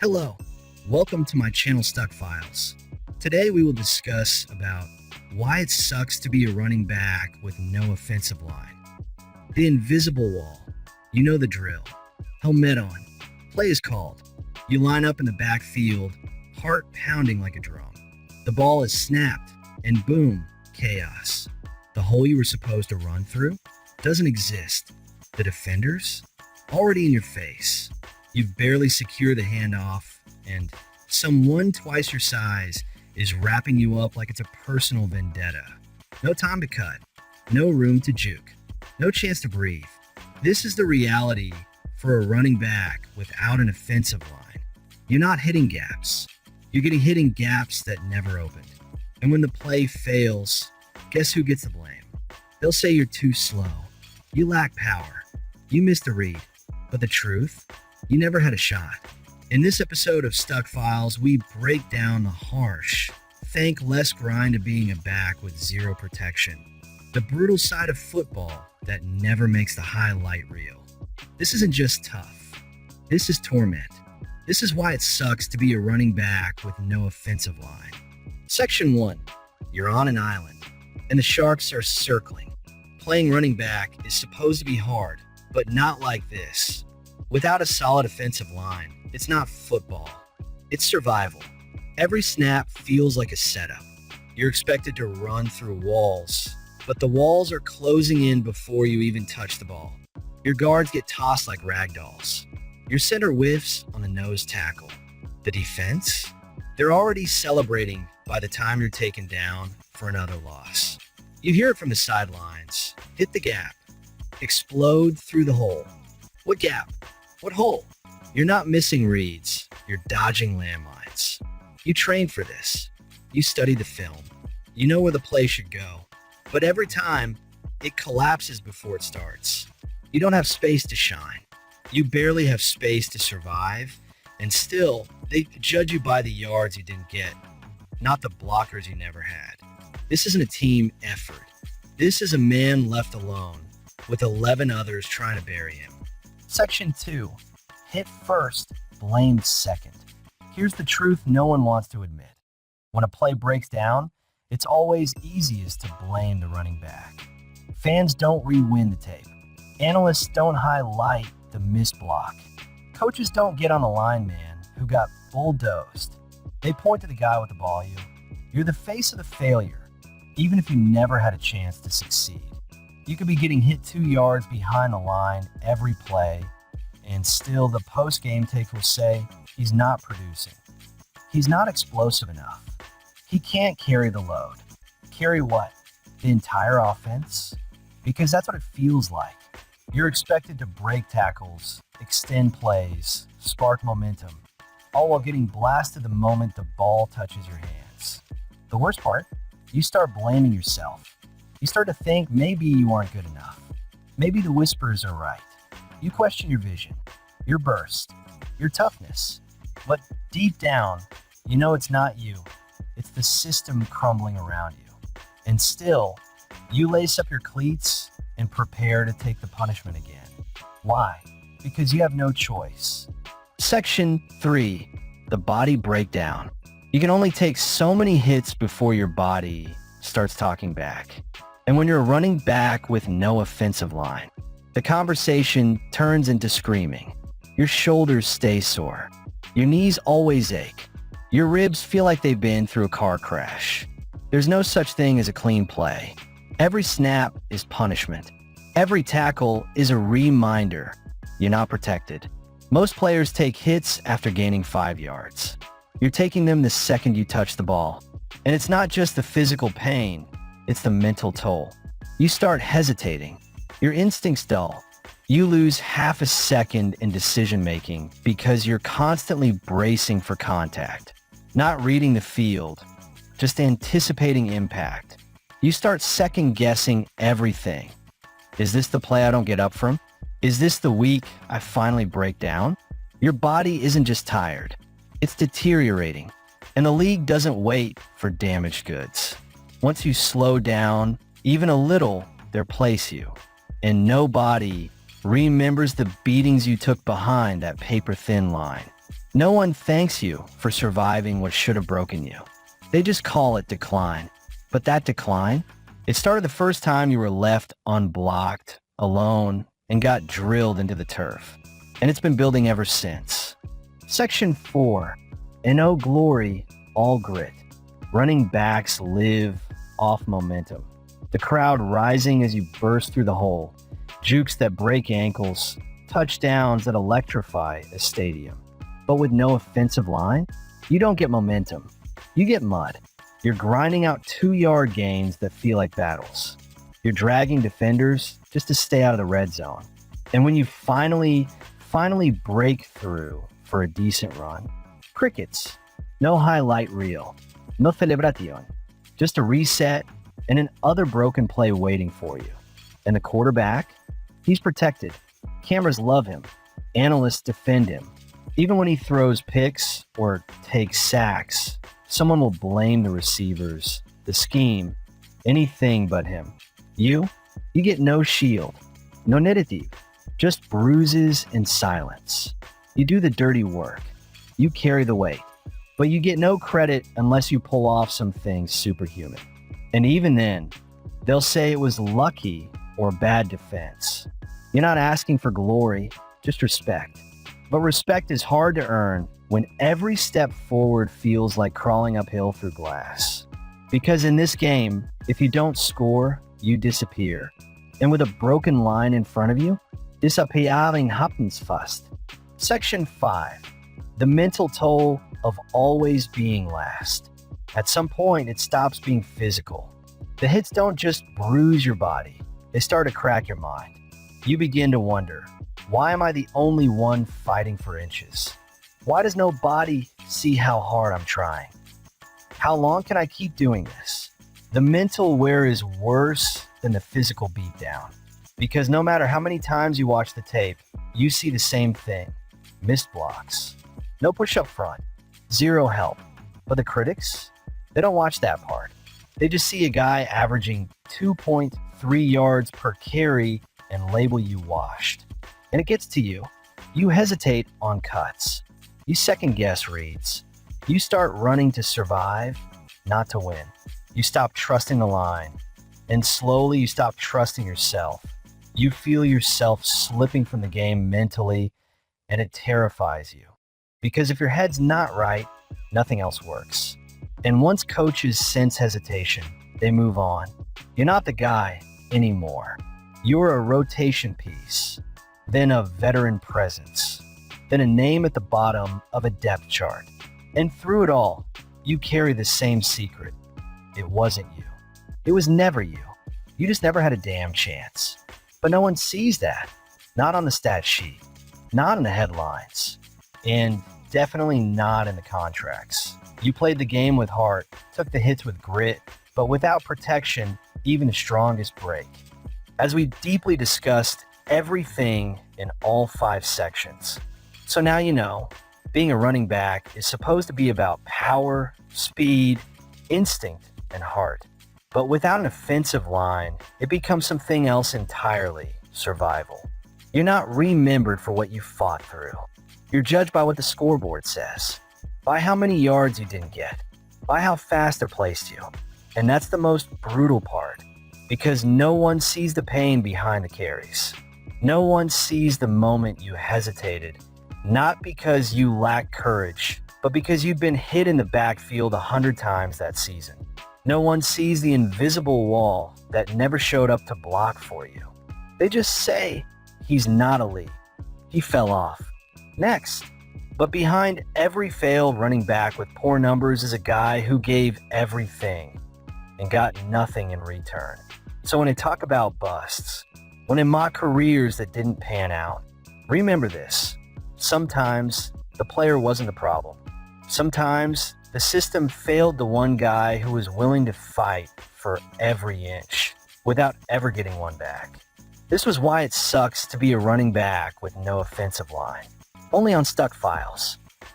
Hello, welcome to my channel StuckFiles. Today we will discuss about why it sucks to be a running back with no offensive line. The invisible wall. You know the drill. Helmet on. Play is called. You line up in the backfield, heart pounding like a drum. The ball is snapped, and boom, chaos. The hole you were supposed to run through doesn't exist. The defenders? Already in your face. You've barely secured the handoff, and someone twice your size is wrapping you up like it's a personal vendetta. No time to cut. No room to juke. No chance to breathe. This is the reality for a running back without an offensive line. You're not hitting gaps. You're getting hit in gaps that never opened. And when the play fails, guess who gets the blame? They'll say you're too slow. You lack power. You missed a read. But the truth? You never had a shot. In this episode of StuckFiles, we break down the harsh, thankless grind of being a back with zero protection. The brutal side of football that never makes the highlight reel. This isn't just tough. This is torment. This is why it sucks to be a running back with no offensive line. Section 1. You're on an island, and the sharks are circling. Playing running back is supposed to be hard, but not like this. Without a solid offensive line, it's not football. It's survival. Every snap feels like a setup. You're expected to run through walls, but the walls are closing in before you even touch the ball. Your guards get tossed like ragdolls. Your center whiffs on the nose tackle. The defense? They're already celebrating by the time you're taken down for another loss. You hear it from the sidelines. Hit the gap. Explode through the hole. What gap? What hole? You're not missing reads. You're dodging landmines. You trained for this. You studied the film. You know where the play should go. But every time, it collapses before it starts. You don't have space to shine. You barely have space to survive. And still, they judge you by the yards you didn't get, not the blockers you never had. This isn't a team effort. This is a man left alone with 11 others trying to bury him. Section 2. Hit first, blamed second. Here's the truth no one wants to admit. When a play breaks down, it's always easiest to blame the running back. Fans don't rewind the tape. Analysts don't highlight the missed block. Coaches don't get on the lineman who got bulldozed. They point to the guy with the ball. You're the face of the failure, even if you never had a chance to succeed. You could be getting hit 2 yards behind the line every play, and still the post-game take will say he's not producing. He's not explosive enough. He can't carry the load. Carry what? The entire offense? Because that's what it feels like. You're expected to break tackles, extend plays, spark momentum, all while getting blasted the moment the ball touches your hands. The worst part? You start blaming yourself. You start to think maybe you aren't good enough. Maybe the whispers are right. You question your vision, your burst, your toughness. But deep down, you know it's not you. It's the system crumbling around you. And still, you lace up your cleats and prepare to take the punishment again. Why? Because you have no choice. Section 3. The body breakdown. You can only take so many hits before your body starts talking back. And when you're running back with no offensive line, the conversation turns into screaming. Your shoulders stay sore. Your knees always ache. Your ribs feel like they've been through a car crash. There's no such thing as a clean play. Every snap is punishment. Every tackle is a reminder you're not protected. Most players take hits after gaining 5 yards. You're taking them the second you touch the ball. And it's not just the physical pain. It's the mental toll. You start hesitating. Your instincts dull. You lose half a second in decision-making because you're constantly bracing for contact, not reading the field, just anticipating impact. You start second-guessing everything. Is this the play I don't get up from? Is this the week I finally break down? Your body isn't just tired. It's deteriorating. And the league doesn't wait for damaged goods. Once you slow down, even a little, they'll place you. And nobody remembers the beatings you took behind that paper-thin line. No one thanks you for surviving what should have broken you. They just call it decline. But that decline, it started the first time you were left unblocked, alone, and got drilled into the turf. And it's been building ever since. Section 4. In no glory, all grit. Running backs live off momentum. The crowd rising as you burst through the hole. Jukes that break ankles. Touchdowns that electrify a stadium. But with no offensive line, you don't get momentum. You get mud. You're grinding out 2-yard gains that feel like battles. You're dragging defenders just to stay out of the red zone. And when you finally break through for a decent run, crickets. No highlight reel. No celebración. Just a reset and an other broken play waiting for you. And the quarterback, he's protected. Cameras love him. Analysts defend him. Even when he throws picks or takes sacks, someone will blame the receivers, the scheme, anything but him. You get no shield, no negative, just bruises and silence. You do the dirty work. You carry the weight. But you get no credit unless you pull off some things superhuman. And even then, they'll say it was lucky or bad defense. You're not asking for glory, just respect. But respect is hard to earn when every step forward feels like crawling uphill through glass. Because in this game, if you don't score, you disappear. And with a broken line in front of you, disappearing happens fast. Section 5. The mental toll of always being last. At some point, it stops being physical. The hits don't just bruise your body, they start to crack your mind. You begin to wonder, why am I the only one fighting for inches? Why does nobody see how hard I'm trying? How long can I keep doing this? The mental wear is worse than the physical beatdown. Because no matter how many times you watch the tape, you see the same thing. Missed blocks. No push up front. Zero help. But the critics, they don't watch that part. They just see a guy averaging 2.3 yards per carry and label you washed. And it gets to you. You hesitate on cuts. You second guess reads. You start running to survive, not to win. You stop trusting the line. And slowly you stop trusting yourself. You feel yourself slipping from the game mentally, and it terrifies you. Because if your head's not right, nothing else works. And once coaches sense hesitation, they move on. You're not the guy anymore. You're a rotation piece, then a veteran presence, then a name at the bottom of a depth chart. And through it all, you carry the same secret. It wasn't you. It was never you. You just never had a damn chance. But no one sees that. Not on the stat sheet, not in the headlines, and definitely not in the contracts. You played the game with heart, took the hits with grit, but without protection, even the strongest break. As we deeply discussed everything in all 5 sections. So now you know, being a running back is supposed to be about power, speed, instinct, and heart. But without an offensive line, it becomes something else entirely, survival. You're not remembered for what you fought through. You're judged by what the scoreboard says, by how many yards you didn't get, by how fast they placed you. And that's the most brutal part, because no one sees the pain behind the carries. No one sees the moment you hesitated, not because you lack courage, but because you've been hit in the backfield 100 times that season. No one sees the invisible wall that never showed up to block for you. They just say, he's not elite. He fell off. Next. But behind every failed running back with poor numbers is a guy who gave everything and got nothing in return. So when I talk about busts, when I mock careers that didn't pan out, remember this. Sometimes the player wasn't the problem. Sometimes the system failed the one guy who was willing to fight for every inch without ever getting one back. This was why it sucks to be a running back with no offensive line. Only on StuckFiles.